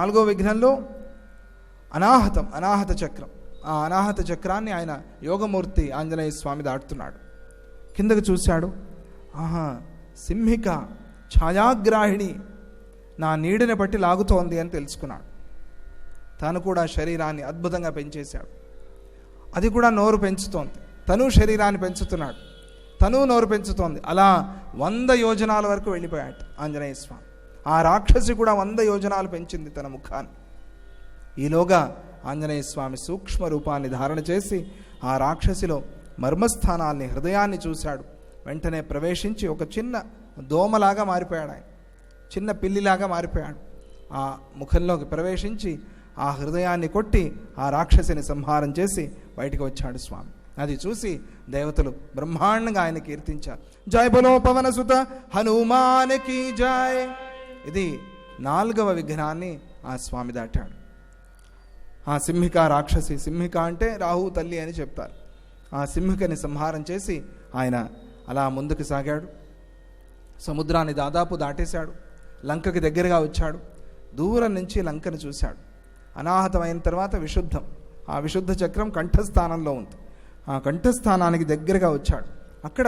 4వ విఘ్నంలో అనాహత చక్రం. ఆ అనాహత చక్రాన్ని ఆయన యోగమూర్తి ఆంజనేయ స్వామి దాటుతున్నాడు. కిందకు చూశాడు. ఆహా, సింహిక ఛాయాగ్రాహిణి నా నీడని బట్టి లాగుతోంది అని తెలుసుకున్నాడు. తాను కూడా శరీరాన్ని అద్భుతంగా పెంచేశాడు. అది కూడా నోరు పెంచుతోంది. తను శరీరాన్ని పెంచుతున్నాడు, తను నోరు పెంచుతోంది. అలా 100 యోజనాల వరకు వెళ్ళిపోయాడు ఆంజనేయ స్వామి. ఆ రాక్షసి కూడా 100 యోజనాలు పెంచింది తన ముఖాన్ని. ఈలోగా ఆంజనేయ స్వామి సూక్ష్మ రూపాన్ని ధారణ చేసి ఆ రాక్షసిలో మర్మస్థానాల్ని, హృదయాన్ని చూశాడు. వెంటనే ప్రవేశించి ఒక చిన్న దోమలాగా మారిపోయాడు. ఆయన చిన్న పిల్లిలాగా మారిపోయాడు. ఆ ముఖంలోకి ప్రవేశించి ఆ హృదయాన్ని కొట్టి ఆ రాక్షసిని సంహారం చేసి బయటికి వచ్చాడు స్వామి. అది చూసి దేవతలు బ్రహ్మాండంగా ఆయన కీర్తించారు. జయ బలో పవన సుత హనుమానికి జయ. ఇది 4వ విఘ్నాన్ని ఆ స్వామి దాటాడు. ఆ సింహిక రాక్షసి, సింహిక అంటే రాహు తల్లి అని చెప్తారు. ఆ సింహికని సంహారం చేసి ఆయన అలా ముందుకు సాగాడు. సముద్రాన్ని దాదాపు దాటేశాడు. లంకకి దగ్గరగా వచ్చాడు. దూరం నుంచి లంకను చూశాడు. అనాహతమైన తర్వాత విశుద్ధం, ఆ విశుద్ధ చక్రం కంఠస్థానంలో ఉంది. ఆ కంఠస్థానానికి దగ్గరగా వచ్చాడు. అక్కడ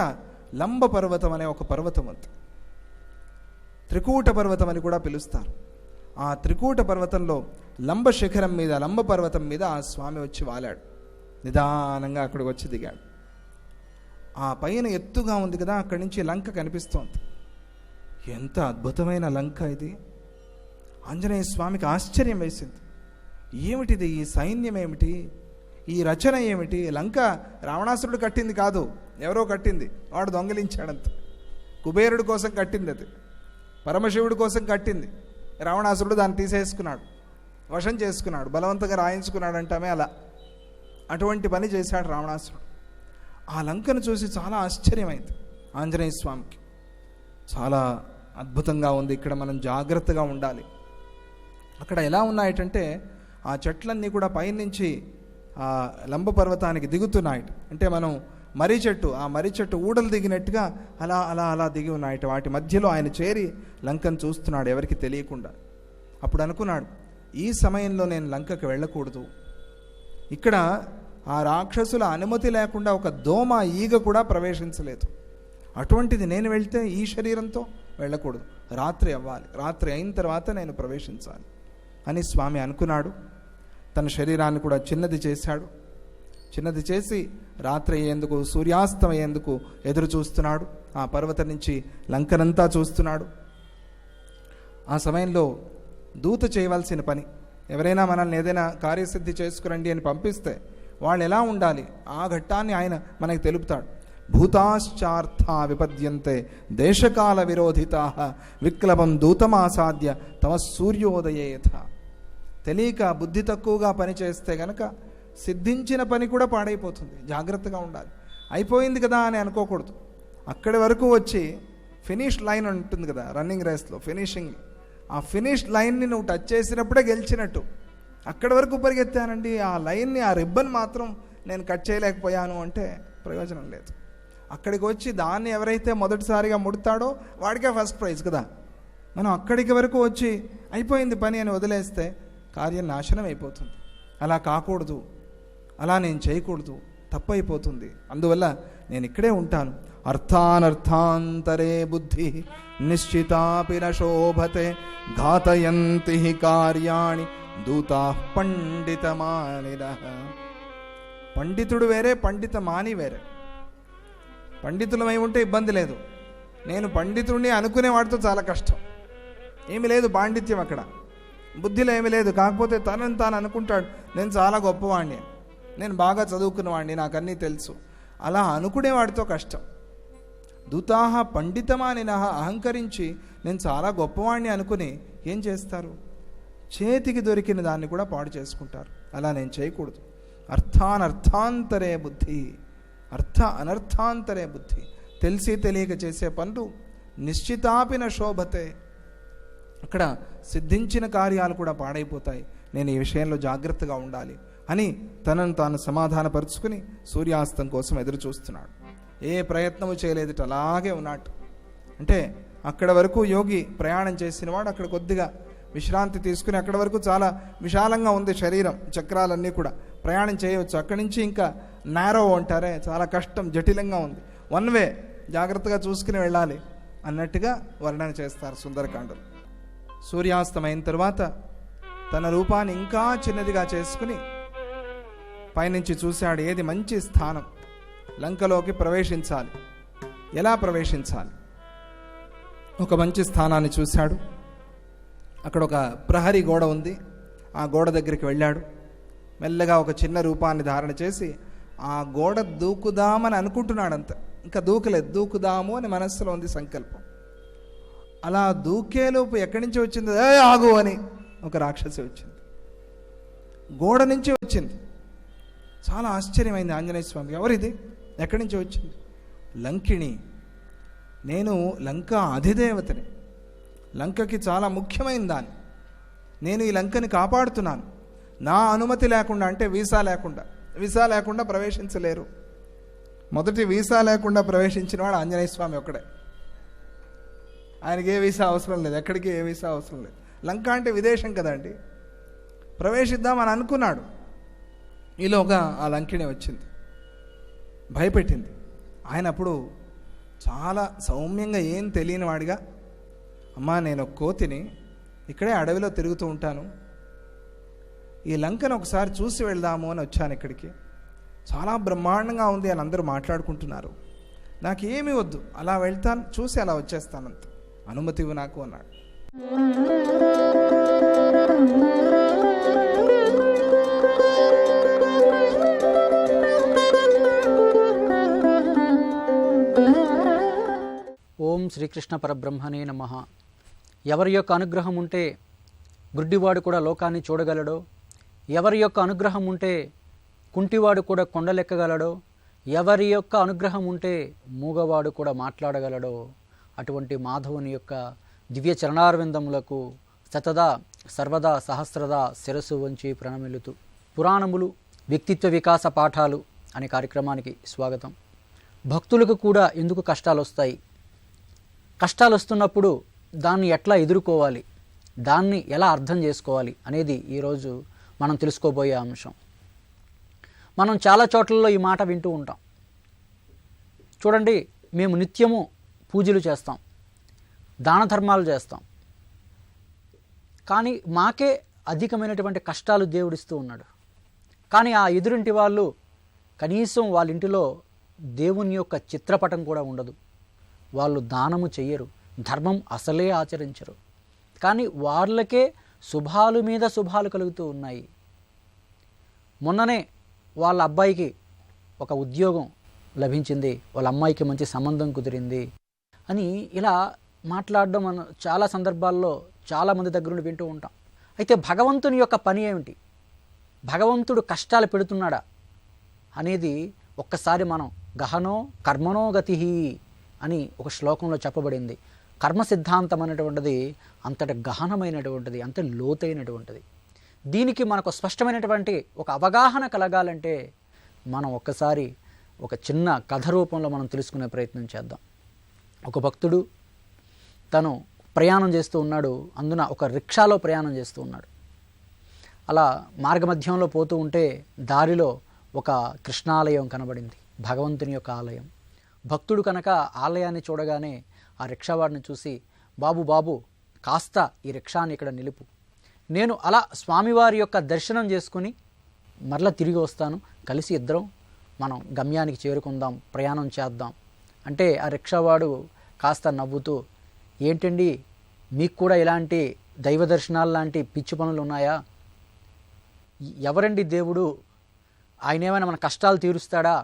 లంబ పర్వతం అనే ఒక పర్వతం ఉంది. త్రికూట పర్వతం అని కూడా పిలుస్తారు. ఆ త్రికూట పర్వతంలో లంబ శిఖరం మీద, లంబ పర్వతం మీద ఆ స్వామి వచ్చి వాలాడు. నిదానంగా అక్కడికి వచ్చి దిగాడు. ఆ పైన ఎత్తుగా ఉంది కదా, అక్కడి నుంచి లంక కనిపిస్తోంది. ఎంత అద్భుతమైన లంక ఇది! ఆంజనేయ స్వామికి ఆశ్చర్యం వేసింది. ఏమిటిది? ఈ సైన్యం ఏమిటి? ఈ రచన ఏమిటి? లంక రావణాసురుడు కట్టింది కాదు, ఎవరో కట్టింది. వాడు దొంగిలించాడంత. కుబేరుడి కోసం కట్టింది అది, పరమశివుడి కోసం కట్టింది. రావణాసురుడు దాన్ని తీసేసుకున్నాడు, వశం చేసుకున్నాడు, బలవంతంగా రాయించుకున్నాడు అంటామే అలా. అటువంటి పని చేశాడు రావణాసురుడు. ఆ లంకను చూసి చాలా ఆశ్చర్యమైంది ఆంజనేయ స్వామికి. చాలా అద్భుతంగా ఉంది, ఇక్కడ మనం జాగ్రత్తగా ఉండాలి. అక్కడ ఎలా ఉన్నాయటంటే ఆ చెట్లన్నీ కూడా పైనుంచి ఆ లంబ పర్వతానికి దిగుతున్నాయి. అంటే మనం మర్రి చెట్టు, ఆ మర్రి చెట్టు ఊడలు దిగినట్టుగా అలా అలా అలా దిగి ఉన్నాయట. వాటి మధ్యలో ఆయన చేరి లంకను చూస్తున్నాడు ఎవరికి తెలియకుండా. అప్పుడు అనుకున్నాడు, ఈ సమయంలో నేను లంకకి వెళ్ళకూడదు. ఇక్కడ ఆ రాక్షసుల అనుమతి లేకుండా ఒక దోమ, ఈగ కూడా ప్రవేశించలేదు. అటువంటిది నేను వెళ్తే ఈ శరీరంతో వెళ్ళకూడదు, రాత్రి అవ్వాలి, రాత్రి అయిన తర్వాత నేను ప్రవేశించాలి అని స్వామి అనుకున్నాడు. తన శరీరాన్ని కూడా చిన్నది చేశాడు. చిన్నది చేసి రాత్రి అయ్యేందుకు, సూర్యాస్తం అయ్యేందుకు ఎదురు చూస్తున్నాడు. ఆ పర్వతం నుంచి లంకనంతా చూస్తున్నాడు. ఆ సమయంలో దూత చేయవలసిన పని, ఎవరైనా మనల్ని ఏదైనా కార్యసిద్ధి చేసుకురండి అని పంపిస్తే వాళ్ళు ఎలా ఉండాలి, ఆ ఘట్టాన్ని ఆయన మనకి తెలుపుతాడు. భూతాశ్చార్థా విపద్యంతే దేశకాల విరోధితా విక్లవం దూతమాసాద్య తమ సూర్యోదయేథ. తెలియక బుద్ధి తక్కువగా పని చేస్తే గనక సిద్ధించిన పని కూడా పాడైపోతుంది. జాగ్రత్తగా ఉండాలి. అయిపోయింది కదా అని అనుకోకూడదు. అక్కడి వరకు వచ్చి ఫినిష్ లైన్ ఉంటుంది కదా రన్నింగ్ రేస్లో, ఫినిషింగ్, ఆ ఫినిష్ లైన్ని నువ్వు టచ్ చేసినప్పుడే గెలిచినట్టు. అక్కడి వరకు పరిగెత్తానండి, ఆ లైన్ని, ఆ రిబ్బన్ మాత్రం నేను కట్ చేయలేకపోయాను అంటే ప్రయోజనం లేదు. అక్కడికి వచ్చి దాన్ని ఎవరైతే మొదటిసారిగా ముడతాడో వాడికే ఫస్ట్ ప్రైజ్ కదా. మనం అక్కడికి వరకు వచ్చి అయిపోయింది పని అని వదిలేస్తే కార్యం నాశనం అయిపోతుంది. అలా కాకూడదు, అలా నేను చేయకూడదు, తప్పైపోతుంది. అందువల్ల నేను ఇక్కడే ఉంటాను. అర్థానర్థాంతరే బుద్ధి నిశ్చితాపి న శోభతే ఘాతయంతి కార్యాణి దూతా పండితమానినః. పండితుడు వేరే, పండితమాని వేరే. పండితులమై ఉంటే ఇబ్బంది లేదు. నేను పండితుడిని అనుకునేవాడితో చాలా కష్టం. ఏమి లేదు పాండిత్యం అక్కడ, బుద్ధిలో ఏమి లేదు. కాకపోతే తనని తాను అనుకుంటాడు, నేను చాలా గొప్పవాడిని, నేను బాగా చదువుకున్నవాడిని, నాకు అన్నీ తెలుసు. అలా అనుకునేవాడితో కష్టం. దూతాహ పండితమానినః. అహంకరించి నేను చాలా గొప్పవాడిని అనుకుని ఏం చేస్తారు? చేతికి దొరికిన దాన్ని కూడా పాడు చేసుకుంటారు. అలా నేను చేయకూడదు. అర్థానర్థాంతరే బుద్ధి, అర్థ అనర్థాంతరే బుద్ధి. తెలిసి తెలియక చేసే పనులు నిశ్చితాపిన శోభతే, అక్కడ సిద్ధించిన కార్యాలు కూడా పాడైపోతాయి. నేను ఈ విషయంలో జాగ్రత్తగా ఉండాలి అని తనను తాను సమాధానపరుచుకుని సూర్యాస్తం కోసం ఎదురు చూస్తున్నాడు. ఏ ప్రయత్నము చేయలేదుట, అలాగే ఉన్నాడు. అంటే అక్కడ వరకు యోగి ప్రయాణం చేసినవాడు అక్కడ కొద్దిగా విశ్రాంతి తీసుకుని అక్కడి వరకు చాలా విశాలంగా ఉంది శరీరం, చక్రాలన్నీ కూడా ప్రయాణం చేయవచ్చు. అక్కడి నుంచి ఇంకా నారో అంటారే, చాలా కష్టం, జటిలంగా ఉంది, వన్ వే, జాగ్రత్తగా చూసుకుని వెళ్ళాలి అన్నట్టుగా వర్ణన చేస్తారు సుందరకాండలు. సూర్యాస్తమైన తరువాత తన రూపాన్ని ఇంకా చిన్నదిగా చేసుకుని పైనుంచి చూశాడు. ఏది మంచి స్థానం, లంకలోకి ప్రవేశించాలి, ఎలా ప్రవేశించాలి. ఒక మంచి స్థానాన్ని చూశాడు. అక్కడ ఒక ప్రహరీ గోడ ఉంది. ఆ గోడ దగ్గరికి వెళ్ళాడు. మెల్లగా ఒక చిన్న రూపాన్ని ధారణ చేసి ఆ గోడ దూకుదామని అనుకుంటున్నాడంత, ఇంకా దూకలేదు. దూకుదాము అని మనస్సులో ఉంది సంకల్పం. అలా దూకేలోపు ఎక్కడి నుంచి వచ్చింది, ఆగు అని ఒక రాక్షసి వచ్చింది, గోడ నుంచి వచ్చింది. చాలా ఆశ్చర్యమైంది ఆంజనేయ స్వామి, ఎవరిది, ఎక్కడి నుంచి వచ్చింది? లంకిణి, నేను లంక అధిదేవతని, లంకకి చాలా ముఖ్యమైన దాన్ని, నేను ఈ లంకని కాపాడుతున్నాను. నా అనుమతి లేకుండా, అంటే వీసా లేకుండా ప్రవేశించలేరు. మొదటి వీసా లేకుండా ప్రవేశించిన వాడు ఆంజనేయ స్వామి ఒక్కడే. ఆయనకి ఏ వీసా అవసరం లేదు, ఎక్కడికి ఏ వీసా అవసరం లేదు. లంక అంటే విదేశం కదండి, ప్రవేశిద్దామని అనుకున్నాడు. ఈలోగా ఆ లంకిణి వచ్చింది, భయపెట్టింది. ఆయన అప్పుడు చాలా సౌమ్యంగా, ఏం తెలియని వాడిగా, అమ్మా నేను కోతిని, ఇక్కడే అడవిలో తిరుగుతూ ఉంటాను, ఈ లంకను ఒకసారి చూసి వెళ్దాము అని వచ్చాను ఇక్కడికి, చాలా బ్రహ్మాండంగా ఉంది అని అందరూ మాట్లాడుకుంటున్నారు, నాకు ఏమీ వద్దు, అలా వెళ్తాను, చూసి అలా వచ్చేస్తానంత, అనుమతి ఇవ్వు నాకు అన్నాడు. ఓం శ్రీకృష్ణ పరబ్రహ్మణే నమః. ఎవరి యొక్క అనుగ్రహం ఉంటే గుడ్డివాడు కూడా లోకాన్ని చూడగలడో, ఎవరి యొక్క అనుగ్రహం ఉంటే కుంటివాడు కూడా కొండలెక్కగలడో, ఎవరి యొక్క అనుగ్రహం ఉంటే మూగవాడు కూడా మాట్లాడగలడో, అటువంటి మాధవుని యొక్క దివ్య చరణారవిందములకు శతదా సర్వదా సహస్రదా శిరస్సు వంచి ప్రణమిల్లుతూ పురాణములు వ్యక్తిత్వ వికాస పాఠాలు అనే కార్యక్రమానికి స్వాగతం. భక్తులకు కూడా ఎందుకు కష్టాలు వస్తాయి, కష్టాలు వస్తున్నప్పుడు దాన్ని ఎట్లా ఎదుర్కోవాలి, దాన్ని ఎలా అర్థం చేసుకోవాలి అనేది ఈరోజు మనం తెలుసుకోబోయే అంశం. మనం చాలా చోట్లలో ఈ మాట వింటూ ఉంటాం. చూడండి, మేము నిత్యము పూజలు చేస్తాం, దాన ధర్మాలు చేస్తాం, కానీ మాకే అధికమైనటువంటి కష్టాలు దేవుడిస్తూ ఉన్నాడు. కానీ ఆ ఎదురింటి వాళ్ళు కనీసం వాళ్ళ ఇంటిలో దేవుని యొక్క చిత్రపటం కూడా ఉండదు, వాళ్ళు దానము చెయ్యరు, ధర్మం అసలే ఆచరించరు, కానీ వాళ్ళకే శుభాలు మీద శుభాలు కలుగుతూ ఉన్నాయి. మొన్ననే వాళ్ళ అబ్బాయికి ఒక ఉద్యోగం లభించింది, వాళ్ళ అమ్మాయికి మంచి సంబంధం కుదిరింది అని ఇలా మాట్లాడడం మనం చాలా సందర్భాల్లో చాలామంది దగ్గర నుండి వింటూ ఉంటాం. అయితే భగవంతుని యొక్క పని ఏమిటి, భగవంతుడు కష్టాలు పెడుతున్నాడా అనేది ఒక్కసారి మనం గహనో కర్మణో గతి అని ఒక శ్లోకంలో చెప్పబడింది. కర్మ సిద్ధాంతం అనేటువంటిది అంతటి గహనమైనటువంటిది, అంత లోతైనటువంటిది. దీనికి మనకు స్పష్టమైనటువంటి ఒక అవగాహన కలగాలంటే మనం ఒక్కసారి ఒక చిన్న కథ రూపంలో మనం తెలుసుకునే ప్రయత్నం చేద్దాం. ఒక భక్తుడు తను ప్రయాణం చేస్తూ ఉన్నాడు, అందున ఒక రిక్షాలో ప్రయాణం చేస్తూ ఉన్నాడు. అలా మార్గమధ్యంలో పోతూ ఉంటే దారిలో ఒక కృష్ణాలయం కనబడింది, భగవంతుని యొక్క ఆలయం. భక్తుడు కనుక ఆలయాన్ని చూడగానే ఆ రిక్షావాడిని చూసి, బాబు బాబు కాస్త ఈ రిక్షాని ఇక్కడ నిలుపు, నేను అలా స్వామివారి యొక్క దర్శనం చేసుకుని మరలా తిరిగి వస్తాను, కలిసి ఇద్దరం మనం గమ్యానికి చేరుకుందాం, ప్రయాణం చేద్దాం అంటే ఆ రిక్షావాడు కాస్త నవ్వుతూ, ఏంటండి మీకు కూడా ఇలాంటి దైవ దర్శనాలు లాంటి పిచ్చి పనులు ఉన్నాయా, ఎవరండి దేవుడు, ఆయన ఏమైనా మన కష్టాలు తీరుస్తాడా,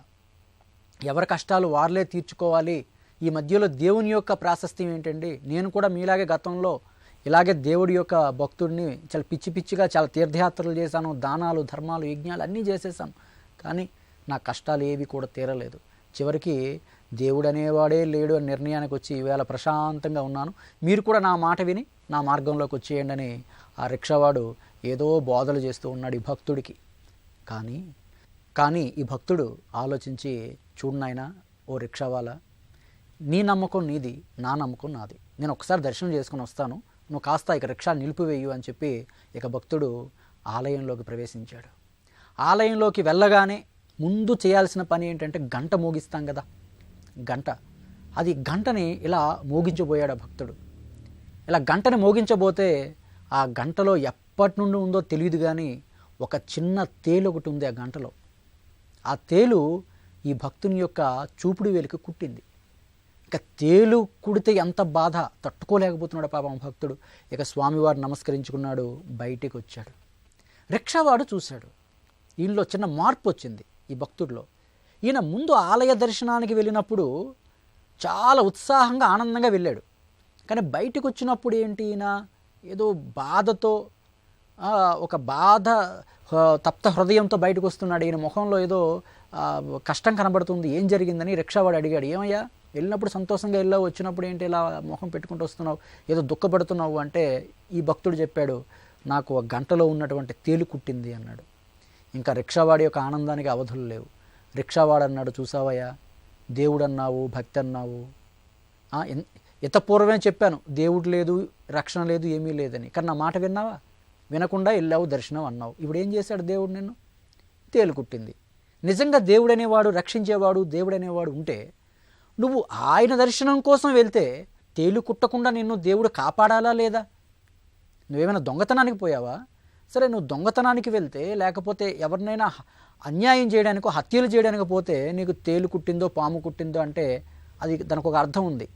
ఎవరి కష్టాలు వారిలే తీర్చుకోవాలి, ఈ మధ్యలో దేవుని యొక్క ప్రాశస్త్యం ఏంటండి, నేను కూడా మీలాగే గతంలో ఇలాగే దేవుడి యొక్క భక్తుడిని చాలా పిచ్చి పిచ్చిగా చాలా తీర్థయాత్రలు చేశాను, దానాలు ధర్మాలు యజ్ఞాలు అన్నీ చేసేసాను, కానీ నా కష్టాలు ఏవి కూడా తీరలేదు, చివరికి దేవుడు అనేవాడే లేడు అని నిర్ణయానికి వచ్చి ఈవేళ ప్రశాంతంగా ఉన్నాను, మీరు కూడా నా మాట విని నా మార్గంలోకి వచ్చేయండి అని ఆ రిక్షావాడు ఏదో బోధలు చేస్తూ ఉన్నాడు ఈ భక్తుడికి. కానీ ఈ భక్తుడు ఆలోచించి, చూడు నాయనా ఓ రిక్షావాలా, నీ నమ్మకం నీది, నా నమ్మకం నాది, నేను ఒకసారి దర్శనం చేసుకుని వస్తాను, నువ్వు కాస్త ఇక రిక్షా నిలిపివేయు అని చెప్పి ఇక భక్తుడు ఆలయంలోకి ప్రవేశించాడు. ఆలయంలోకి వెళ్ళగానే ముందు చేయాల్సిన పని ఏంటంటే గంట మోగిస్తాం కదా, గంటని ఇలా మోగించబోయాడు ఆ భక్తుడు. ఇలా గంటని మోగించబోతే ఆ గంటలో ఎప్పటి నుండి ఉందో తెలియదు, కానీ ఒక చిన్న తేలు ఒకటి ఉంది ఆ గంటలో. ఆ తేలు ఈ భక్తుని యొక్క చూపుడు వేలికి కుట్టింది. ఇక తేలు కుడితే ఎంత బాధ తట్టుకోలేకపోతున్నాడు పాపం భక్తుడు. ఇక స్వామివారు నమస్కరించుకున్నాడు, బయటికి వచ్చాడు. రిక్షావాడు చూశాడు, ఈయనలో చిన్న మార్పు వచ్చింది ఈ భక్తుడిలో. ఈయన ముందు ఆలయ దర్శనానికి వెళ్ళినప్పుడు చాలా ఉత్సాహంగా ఆనందంగా వెళ్ళాడు, కానీ బయటకు వచ్చినప్పుడు ఏంటి, ఈయన ఏదో బాధతో ఒక బాధ తప్త హృదయంతో బయటకు వస్తున్నాడు. ఈయన ముఖంలో ఏదో కష్టం కనబడుతుంది. ఏం జరిగిందని రిక్షావాడు అడిగాడు. ఏమయ్యా, వెళ్ళినప్పుడు సంతోషంగా వెళ్ళావు, వచ్చినప్పుడు ఏంటి ఇలా ముఖం పెట్టుకుంటూ వస్తున్నావు, ఏదో దుఃఖపడుతున్నావు అంటే ఈ భక్తుడు చెప్పాడు, నాకు ఒక గంటలో ఉన్నటువంటి తేలు కుట్టింది అన్నాడు. ఇంకా రిక్షావాడి యొక్క ఆనందానికి అవధులు లేవు. రిక్షావాడు అన్నాడు, చూసావయ్యా, దేవుడు అన్నావు, భక్తి అన్నావు, పూర్వమే చెప్పాను దేవుడు లేదు, రక్షణ లేదు, ఏమీ లేదని, కానీ నా మాట విన్నావా? వినకుండా వెళ్ళావు, దర్శనం అన్నావు. ఇప్పుడు ఏం చేశాడు దేవుడు? నిన్ను తేలు కుట్టింది. నిజంగా దేవుడు అనేవాడు, రక్షించేవాడు, దేవుడు అనేవాడు ఉంటే నువ్వు ఆయన దర్శనం కోసం వెళ్తే తేలు కుట్టకుండా నిన్ను దేవుడు కాపాడాలా లేదా? నువ్వేమైనా దొంగతనానికి పోయావా? సరే, నువ్వు దొంగతనానికి వెళ్తే, లేకపోతే ఎవరినైనా అన్యాయం చేయడానికో హత్యలు చేయడానికి పోతే నీకు తేలు కుట్టిందో పాము కుట్టిందో అంటే అది దానికి ఒక అర్థం ఉంది.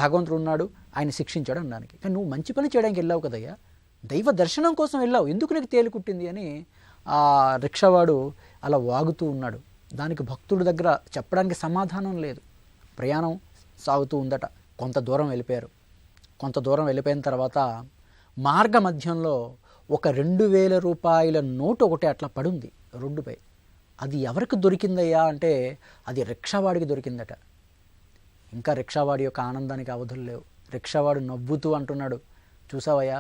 భగవంతుడు ఉన్నాడు, ఆయన శిక్షించాడు అనడానికి. కానీ నువ్వు మంచి పని చేయడానికి వెళ్ళావు కదయ్యా, దైవ దర్శనం కోసం వెళ్ళావు, ఎందుకు నీకు తేలు కుట్టింది అని ఆ రిక్షావాడు అలా వాగుతూ ఉన్నాడు. దానికి భక్తుడి దగ్గర చెప్పడానికి సమాధానం లేదు. ప్రయాణం సాగుతూ ఉందట. కొంత దూరం వెళ్ళిపోయారు. కొంత దూరం వెళ్ళిపోయిన తర్వాత మార్గ మధ్యంలో ఒక 2000 రూపాయల నోటు ఒకటి అట్లా పడుంది రోడ్డుపై. అది ఎవరికి దొరికిందయ్యా అంటే అది రిక్షావాడికి దొరికిందట. ఇంకా రిక్షావాడి యొక్క ఆనందానికి అవధులు లేవు. రిక్షావాడు నవ్వుతూ అంటున్నాడు, చూసావయ్యా,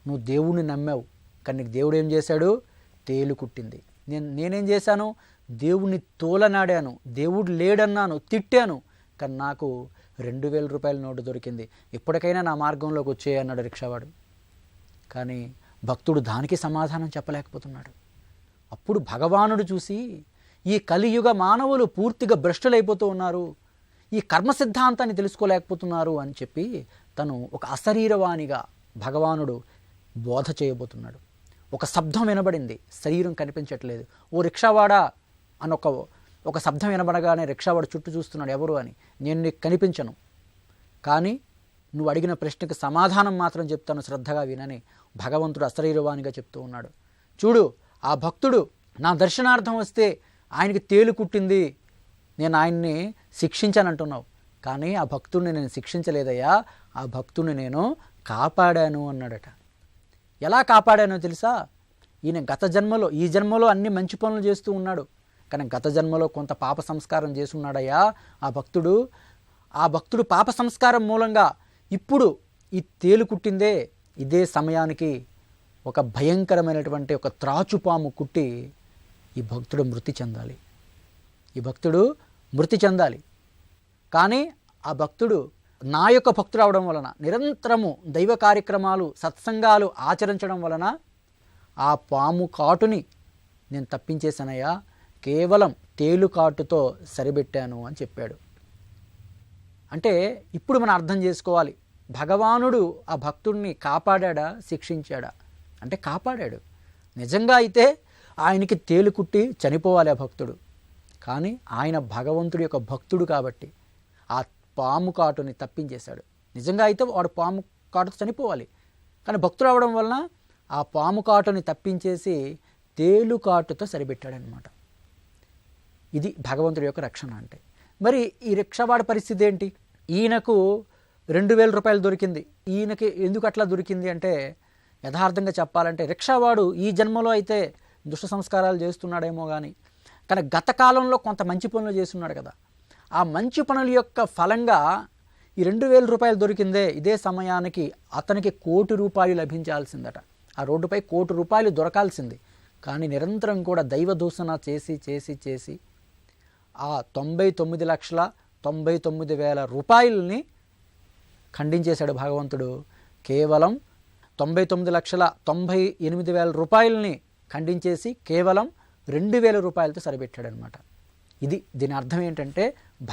నువ్వు దేవుణ్ణి నమ్మావు, కానీ నీకు దేవుడు ఏం చేశాడు? తేలు కుట్టింది. నేనేం చేశాను? దేవుణ్ణి తోలనాడాను, దేవుడు లేడన్నాను, తిట్టాను, కానీ నాకు 2000 రూపాయల నోటు దొరికింది. ఇప్పటికైనా నా మార్గంలోకి వచ్చేయి అన్నాడు రిక్షావాడు. కానీ భక్తుడు దానికి సమాధానం చెప్పలేకపోతున్నాడు. అప్పుడు భగవానుడు చూసి, ఈ కలియుగ మానవులు పూర్తిగా భ్రష్టులైపోతూ ఉన్నారు, ఈ కర్మ సిద్ధాంతాన్ని తెలుసుకోలేకపోతున్నారు అని చెప్పి తను ఒక అశరీరవాణిగా భగవానుడు బోధ చేయబోతున్నాడు. ఒక శబ్దం వినబడింది, శరీరం కనిపించట్లేదు. ఓ రిక్షావాడా అని ఒక శబ్దం వినబడగానే రిక్షావాడు చుట్టూ చూస్తున్నాడు, ఎవరు అని. నేను నీకు కనిపించను, కానీ నువ్వు అడిగిన ప్రశ్నకు సమాధానం మాత్రం చెప్తాను, శ్రద్ధగా వినని భగవంతుడు అశరీరవాణిగా చెప్తూ ఉన్నాడు. చూడు, ఆ భక్తుడు నా దర్శనార్థం వస్తే ఆయనకి తేలు కుట్టింది, నేను ఆయన్ని శిక్షించానంటున్నావు, కానీ ఆ భక్తుడిని నేను శిక్షించలేదయ్యా, ఆ భక్తుడిని నేను కాపాడాను అన్నాడట. ఎలా కాపాడానో తెలుసా? ఈయన ఈ జన్మలో అన్ని మంచి పనులు చేస్తూ ఉన్నాడు, కానీ గత జన్మలో కొంత పాప సంస్కారం చేసున్నాడయ్యా ఆ భక్తుడు పాప సంస్కారం మూలంగా ఇప్పుడు ఈ తేలు కుట్టిందే. ఇదే సమయానికి ఒక భయంకరమైనటువంటి ఒక త్రాచుపాము కుట్టి ఈ భక్తుడు మృతి చెందాలి. కానీ ఆ భక్తుడు నా యొక్క భక్తుడు అవడం వలన, నిరంతరము దైవ కార్యక్రమాలు సత్సంగాలు ఆచరించడం వలన ఆ పాము కాటుని నేను తప్పించేశానయ్యా, కేవలం తేలు కాటుతో సరిపెట్టాను అని చెప్పాడు. అంటే ఇప్పుడు మనం అర్థం చేసుకోవాలి, భగవానుడు ఆ భక్తుడిని కాపాడా, శిక్షించాడా అంటే కాపాడాడు. నిజంగా అయితే ఆయనకి తేలు కుట్టి చనిపోవాలి ఆ భక్తుడు, కానీ ఆయన భగవంతుడి యొక్క భక్తుడు కాబట్టి ఆ పాము కాటుని తప్పించేశాడు. నిజంగా అయితే వాడు పాము కాటుతో చనిపోవాలి, కానీ భక్తుడు అవడం వలన ఆ పాము కాటుని తప్పించేసి తేలు కాటుతో సరిపెట్టాడనమాట. ఇది భగవంతుడి యొక్క రక్షణ అంటే. మరి ఈ రిక్షావాడి పరిస్థితి ఏంటి? ఈయనకు 2000 రూపాయలు దొరికింది. ఈయనకి ఎందుకు అట్లా దొరికింది అంటే, యథార్థంగా చెప్పాలంటే రిక్షావాడు ఈ జన్మలో అయితే దుష్ట సంస్కారాలు చేస్తున్నాడేమో కానీ గత కాలంలో కొంత మంచి పనులు చేస్తున్నాడు కదా, ఆ మంచి పనుల యొక్క ఫలంగా ఈ 2000 రూపాయలు దొరికిందే. ఇదే సమయానికి అతనికి 1 కోటి రూపాయలు లభించాల్సిందట. ఆ రోడ్డుపై 1 కోటి రూపాయలు దొరకాల్సింది. కానీ నిరంతరం కూడా దైవ దూషణ చేసి ఆ 99,99,000 రూపాయలని ఖండించేశాడు భగవంతుడు. కేవలం 99,98,000 రూపాయలని ఖండించేసి కేవలం 2,000 రూపాయలతో సరిపెట్టాడనమాట. దీని అర్థం ఏంటంటే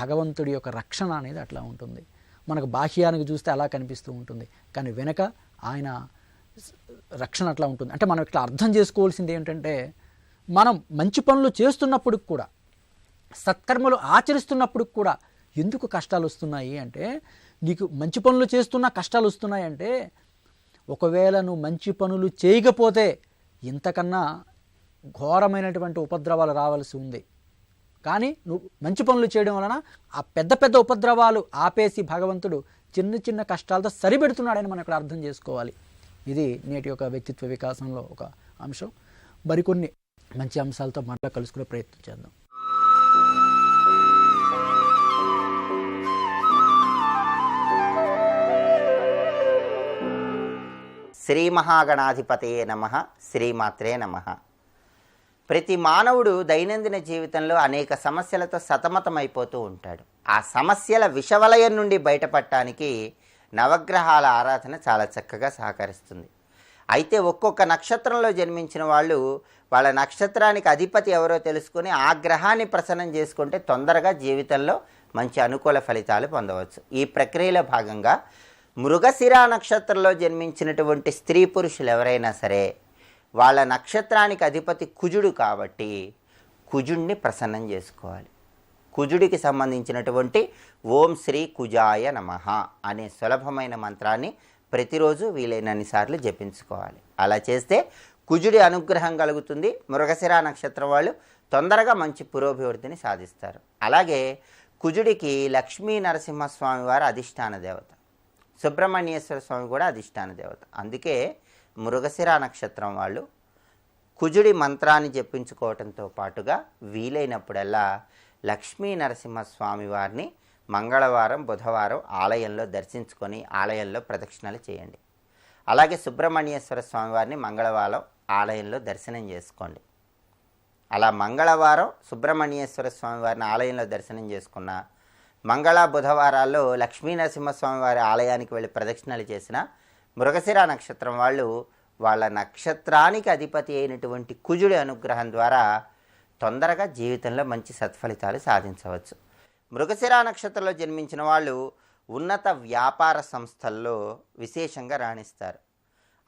భగవంతుడి యొక్క రక్షణ అనేది అట్లా ఉంటుంది. మనకు బాహ్యానికి చూస్తే అలా కనిపిస్తూ ఉంటుంది, కానీ వెనక ఆయన రక్షణ అట్లా ఉంటుంది. అంటే మనం ఇట్లా అర్థం చేసుకోవాల్సింది ఏంటంటే, మనం మంచి పనులు చేస్తున్నప్పుడు కూడా, సత్కర్మలు ఆచరిస్తున్నప్పుడు కూడా ఎందుకు కష్టాలు వస్తున్నాయి అంటే, నీకు మంచి పనులు చేస్తున్నా కష్టాలు వస్తున్నాయి అంటే, ఒకవేళ నువ్వు మంచి పనులు చేయకపోతే ఇంతకన్నా ఘోరమైనటువంటి ఉపద్రవాలు రావాల్సి ఉంది. కానీ నువ్వు మంచి పనులు చేయడం వలన ఆ పెద్ద పెద్ద ఉపద్రవాలు ఆపేసి భగవంతుడు చిన్న చిన్న కష్టాలతో సరిపెడుతున్నాడని మనం ఇక్కడ అర్థం చేసుకోవాలి. ఇది నేటి యొక్క వ్యక్తిత్వ వికాసంలో ఒక అంశం. మరికొన్ని మంచి అంశాలతో మళ్ళీ కలుసుకునే ప్రయత్నం చేద్దాం. శ్రీ మహాగణాధిపతయే నమః. శ్రీమాత్రే నమః. ప్రతి మానవుడు దైనందిన జీవితంలో అనేక సమస్యలతో సతమతమైపోతూ ఉంటాడు. ఆ సమస్యల విషవలయం నుండి బయటపడటానికి నవగ్రహాల ఆరాధన చాలా చక్కగా సహకరిస్తుంది. అయితే ఒక్కొక్క నక్షత్రంలో జన్మించిన వాళ్ళు వాళ్ళ నక్షత్రానికి అధిపతి ఎవరో తెలుసుకొని ఆ గ్రహాన్ని ప్రసన్నం చేసుకుంటే తొందరగా జీవితంలో మంచి అనుకూల ఫలితాలు పొందవచ్చు. ఈ ప్రక్రియలో భాగంగా మృగశిర నక్షత్రంలో జన్మించినటువంటి స్త్రీ పురుషులు ఎవరైనా సరే వాళ్ళ నక్షత్రానికి అధిపతి కుజుడు కాబట్టి కుజుడిని ప్రసన్నం చేసుకోవాలి. కుజుడికి సంబంధించినటువంటి ఓం శ్రీ కుజాయ నమః అనే సులభమైన మంత్రాన్ని ప్రతిరోజు వీలైనన్నిసార్లు జపించుకోవాలి. అలా చేస్తే కుజుడి అనుగ్రహం కలుగుతుంది. మృగశిర నక్షత్రం వాళ్ళు తొందరగా మంచి పురోభివృద్ధిని సాధిస్తారు. అలాగే కుజుడికి లక్ష్మీ నరసింహస్వామి వారు అధిష్టాన దేవత, సుబ్రహ్మణ్యేశ్వర స్వామి కూడా అధిష్టాన దేవత. అందుకే మృగశిర నక్షత్రం వాళ్ళు కుజుడి మంత్రాన్ని జపించుకోవడంతో పాటుగా వీలైనప్పుడల్లా లక్ష్మీ నరసింహస్వామి వారిని మంగళవారం బుధవారం ఆలయంలో దర్శించుకొని ఆలయంలో ప్రదక్షిణలు చేయండి. అలాగే సుబ్రహ్మణ్యేశ్వర స్వామి వారిని మంగళవారం ఆలయంలో దర్శనం చేసుకోండి. అలా మంగళవారం సుబ్రహ్మణ్యేశ్వర స్వామి వారిని ఆలయంలో దర్శనం చేసుకున్న, మంగళ బుధవారాల్లో లక్ష్మీ నరసింహస్వామి వారి ఆలయానికి వెళ్ళి ప్రదక్షిణలు చేసిన మృగశిర నక్షత్రం వాళ్ళు వాళ్ళ నక్షత్రానికి అధిపతి అయినటువంటి కుజుడి అనుగ్రహం ద్వారా తొందరగా జీవితంలో మంచి సత్ఫలితాలు సాధించవచ్చు. మృగశిర నక్షత్రంలో జన్మించిన వాళ్ళు ఉన్నత వ్యాపార సంస్థల్లో విశేషంగా రాణిస్తారు.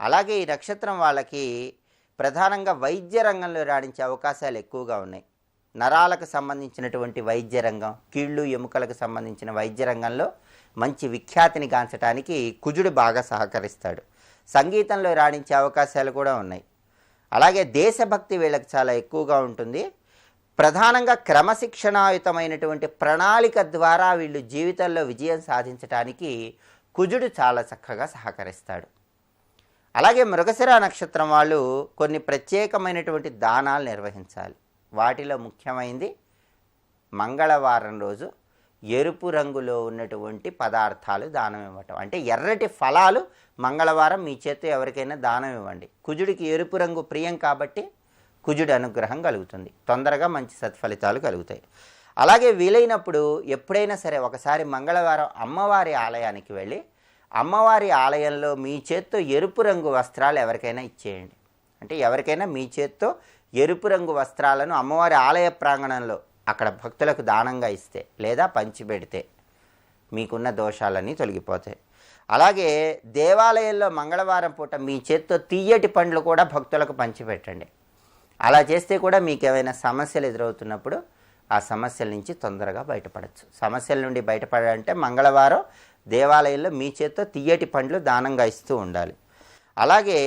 అలాగే ఈ నక్షత్రం వాళ్ళకి ప్రధానంగా వైద్య రంగంలో రాణించే అవకాశాలు ఎక్కువగా ఉన్నాయి. నరాలకు సంబంధించినటువంటి వైద్య రంగం, కీళ్ళు ఎముకలకు సంబంధించిన వైద్య రంగంలో మంచి విఖ్యాతిని గాంచడానికి కుజుడు బాగా సహకరిస్తాడు. సంగీతంలో రాణించే అవకాశాలు కూడా ఉన్నాయి. అలాగే దేశభక్తి వీళ్ళకి చాలా ఎక్కువగా ఉంటుంది. ప్రధానంగా క్రమశిక్షణాయుతమైనటువంటి ప్రణాళిక ద్వారా వీళ్ళు జీవితంలో విజయం సాధించడానికి కుజుడు చాలా చక్కగా సహకరిస్తాడు. అలాగే మృగశిర నక్షత్రం వాళ్ళు కొన్ని ప్రత్యేకమైనటువంటి దానాలు నిర్వహించాలి. వాటిలో ముఖ్యమైనది మంగళవారం రోజు ఎరుపు రంగులో ఉన్నటువంటి పదార్థాలు దానం ఇవ్వటం. అంటే ఎర్రటి ఫలాలు మంగళవారం మీ చేత్తో ఎవరికైనా దానం ఇవ్వండి. కుజుడికి ఎరుపు రంగు ప్రియం కాబట్టి కుజుడి అనుగ్రహం కలుగుతుంది, తొందరగా మంచి సత్ఫలితాలు కలుగుతాయి. అలాగే వీలైనప్పుడు ఎప్పుడైనా సరే ఒకసారి మంగళవారం అమ్మవారి ఆలయానికి వెళ్ళి అమ్మవారి ఆలయంలో మీ చేత్తో ఎరుపు రంగు వస్త్రాలు ఎవరికైనా ఇచ్చేయండి. అంటే ఎవరికైనా మీ చేత్తో ఎరుపు రంగు వస్త్రాలను అమ్మవారి ఆలయ ప్రాంగణంలో అక్కడ భక్తులకు దానంగా ఇస్తే లేదా పంచిపెడితే మీకున్న దోషాలన్నీ తొలగిపోతాయి. అలాగే దేవాలయంలో మంగళవారం పూట మీ చేత్తో తీయటి పండ్లు కూడా భక్తులకు పంచిపెట్టండి. అలా చేస్తే కూడా మీకు ఏమైనా సమస్యలు ఎదురవుతున్నప్పుడు ఆ సమస్యల నుంచి తొందరగా బయటపడవచ్చు. సమస్యల నుండి బయటపడాలంటే మంగళవారం దేవాలయంలో మీ చేత్తో తీయటి పండ్లు దానంగా ఇస్తూ ఉండాలి. అలాగే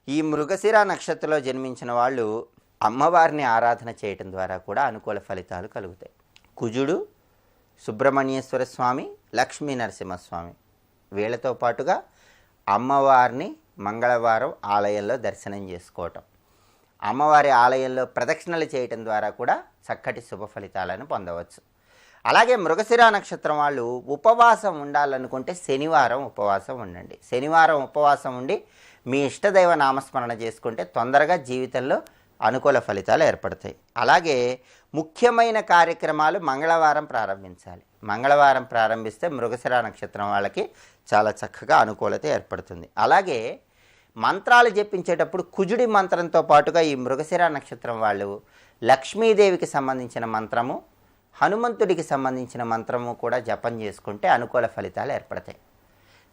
ఈ మృగశిర నక్షత్రంలో జన్మించిన వాళ్ళు అమ్మవారిని ఆరాధన చేయటం ద్వారా కూడా అనుకూల ఫలితాలు కలుగుతాయి. కుజుడు, సుబ్రహ్మణ్యేశ్వర స్వామి, లక్ష్మీ నరసింహస్వామి వీళ్ళతో పాటుగా అమ్మవారిని మంగళవారం ఆలయంలో దర్శనం చేసుకోవటం, అమ్మవారి ఆలయంలో ప్రదక్షిణలు చేయటం ద్వారా కూడా చక్కటి శుభ ఫలితాలను పొందవచ్చు. అలాగే మృగశిర నక్షత్రం వాళ్ళు ఉపవాసం ఉండాలనుకుంటే శనివారం ఉపవాసం ఉండండి. శనివారం ఉపవాసం ఉండి మీ ఇష్టదైవ నామస్మరణ చేసుకుంటే తొందరగా జీవితంలో అనుకూల ఫలితాలు ఏర్పడతాయి. అలాగే ముఖ్యమైన కార్యక్రమాలు మంగళవారం ప్రారంభించాలి. మంగళవారం ప్రారంభిస్తే మృగశిర నక్షత్రం వాళ్ళకి చాలా చక్కగా అనుకూలత ఏర్పడుతుంది. అలాగే మంత్రాలు జపించేటప్పుడు కుజుడి మంత్రంతో పాటుగా ఈ మృగశిర నక్షత్రం వాళ్ళు లక్ష్మీదేవికి సంబంధించిన మంత్రము, హనుమంతుడికి సంబంధించిన మంత్రము కూడా జపం చేసుకుంటే అనుకూల ఫలితాలు ఏర్పడతాయి.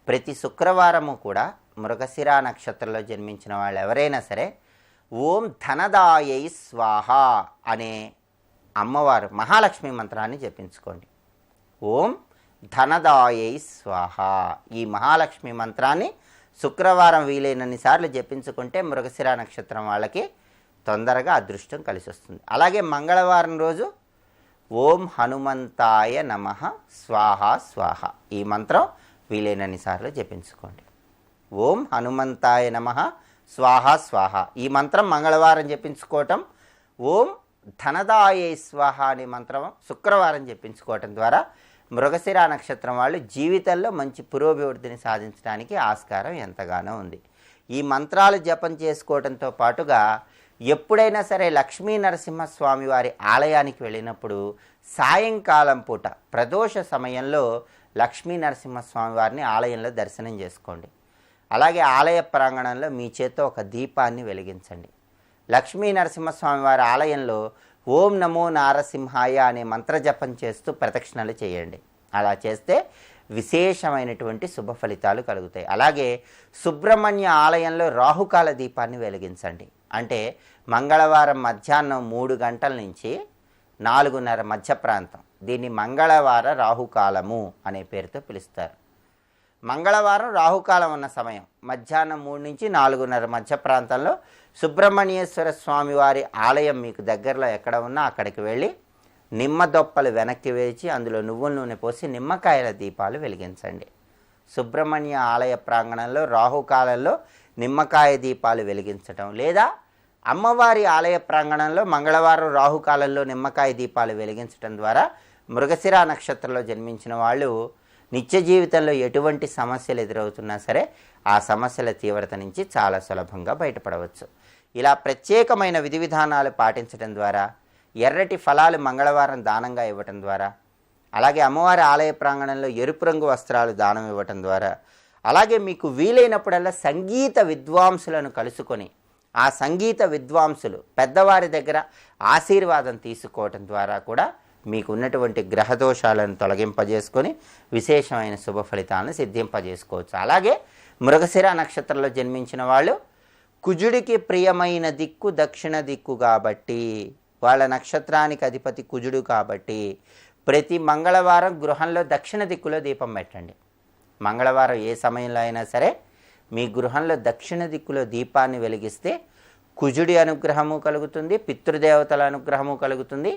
ప్రతి శుక్రవారము కూడా మృగశిర నక్షత్రంలో జన్మించిన వాళ్ళు ఎవరైనా సరే ఓం ధనదాయై స్వాహ అనే అమ్మవారు మహాలక్ష్మి మంత్రాన్ని జపించుకోండి. ఓం ధనదాయై స్వాహ ఈ మహాలక్ష్మి మంత్రాన్ని శుక్రవారం వీలైనన్ని సార్లు జపించుకుంటే మృగశిర నక్షత్రం వాళ్ళకి తొందరగా అదృష్టం కలిసి వస్తుంది. అలాగే మంగళవారం రోజు ఓం హనుమంతాయ నమః స్వాహ స్వాహ ఈ మంత్రం వీలైనన్ని సార్లు జపించుకోండి. ఓం హనుమంతాయ నమః స్వాహ స్వాహ ఈ మంత్రం మంగళవారం జపించుకోవటం, ఓం ధనదాయై స్వాహ అనే మంత్రం శుక్రవారం జపించుకోవటం ద్వారా మృగశిర నక్షత్రం వాళ్ళు జీవితంలో మంచి పురోభివృద్ధిని సాధించడానికి ఆస్కారం ఎంతగానో ఉంది. ఈ మంత్రాలు జపం చేసుకోవడంతో పాటుగా ఎప్పుడైనా సరే లక్ష్మీ నరసింహస్వామి వారి ఆలయానికి వెళ్ళినప్పుడు సాయంకాలం పూట ప్రదోష సమయంలో లక్ష్మీ నరసింహస్వామి వారిని ఆలయంలో దర్శనం చేసుకోండి. అలాగే ఆలయ ప్రాంగణంలో మీ చేత్తో ఒక దీపాన్ని వెలిగించండి. లక్ష్మీ నరసింహస్వామి వారి ఆలయంలో ఓం నమో నారసింహాయ అనే మంత్రజపం చేస్తూ ప్రదక్షిణలు చేయండి. అలా చేస్తే విశేషమైనటువంటి శుభ ఫలితాలు కలుగుతాయి. అలాగే సుబ్రహ్మణ్య ఆలయంలో రాహుకాల దీపాన్ని వెలిగించండి. అంటే మంగళవారం మధ్యాహ్నం 3 గంటల నుంచి 4:30 మధ్య ప్రాంతం, దీన్ని మంగళవార రాహుకాలము అనే పేరుతో పిలుస్తారు. మంగళవారం రాహుకాలం ఉన్న సమయం మధ్యాహ్నం 3 నుంచి 4:30 మధ్య ప్రాంతంలో సుబ్రహ్మణ్యేశ్వర స్వామి వారి ఆలయం మీకు దగ్గరలో ఎక్కడ ఉన్నా అక్కడికి వెళ్ళి నిమ్మ దొప్పలు వెనక్కి వేచి అందులో నువ్వుల నూనె పోసి నిమ్మకాయల దీపాలు వెలిగించండి. సుబ్రహ్మణ్య ఆలయ ప్రాంగణంలో రాహుకాలంలో నిమ్మకాయ దీపాలు వెలిగించటం, లేదా అమ్మవారి ఆలయ ప్రాంగణంలో మంగళవారం రాహుకాలంలో నిమ్మకాయ దీపాలు వెలిగించటం ద్వారా మృగశిర నక్షత్రంలో జన్మించిన వాళ్ళు నిత్య జీవితంలో ఎటువంటి సమస్యలు ఎదురవుతున్నా సరే ఆ సమస్యల తీవ్రత నుంచి చాలా సులభంగా బయటపడవచ్చు. ఇలా ప్రత్యేకమైన విధి విధానాలు పాటించడం ద్వారా, ఎర్రటి ఫలాలు మంగళవారం దానంగా ఇవ్వటం ద్వారా, అలాగే అమ్మవారి ఆలయ ప్రాంగణంలో ఎరుపు రంగు వస్త్రాలు దానం ఇవ్వటం ద్వారా, అలాగే మీకు వీలైనప్పుడల్లా సంగీత విద్వాంసులను కలుసుకొని ఆ సంగీత విద్వాంసులు పెద్దవారి దగ్గర ఆశీర్వాదం తీసుకోవటం ద్వారా కూడా మీకు ఉన్నటువంటి గ్రహదోషాలను తొలగింపజేసుకొని విశేషమైన శుభ ఫలితాలను సిద్ధింపజేసుకోవచ్చు. అలాగే మృగశిర నక్షత్రంలో జన్మించిన వాళ్ళు కుజుడికి ప్రియమైన దిక్కు దక్షిణ దిక్కు కాబట్టి, వాళ్ళ నక్షత్రానికి అధిపతి కుజుడు కాబట్టి ప్రతి మంగళవారం గృహంలో దక్షిణ దిక్కులో దీపం పెట్టండి. మంగళవారం ఏ సమయంలో అయినా సరే మీ గృహంలో దక్షిణ దిక్కులో దీపాన్ని వెలిగిస్తే కుజుడి అనుగ్రహము కలుగుతుంది, పితృదేవతల అనుగ్రహము కలుగుతుంది,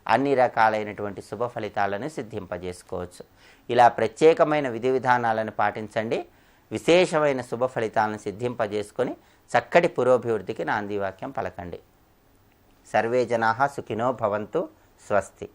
అన్ని రకాలైనటువంటి శుభ ఫలితాలను సిద్ధింపజేసుకోవచ్చు. ఇలా ప్రత్యేకమైన విధి విధానాలను పాటించండి. విశేషమైన శుభ ఫలితాలను సిద్ధింపజేసుకొని చక్కటి పురోభివృద్ధికి నాంది వాక్యం పలకండి. సర్వే జనాః సుఖినో భవంతు. స్వస్తి.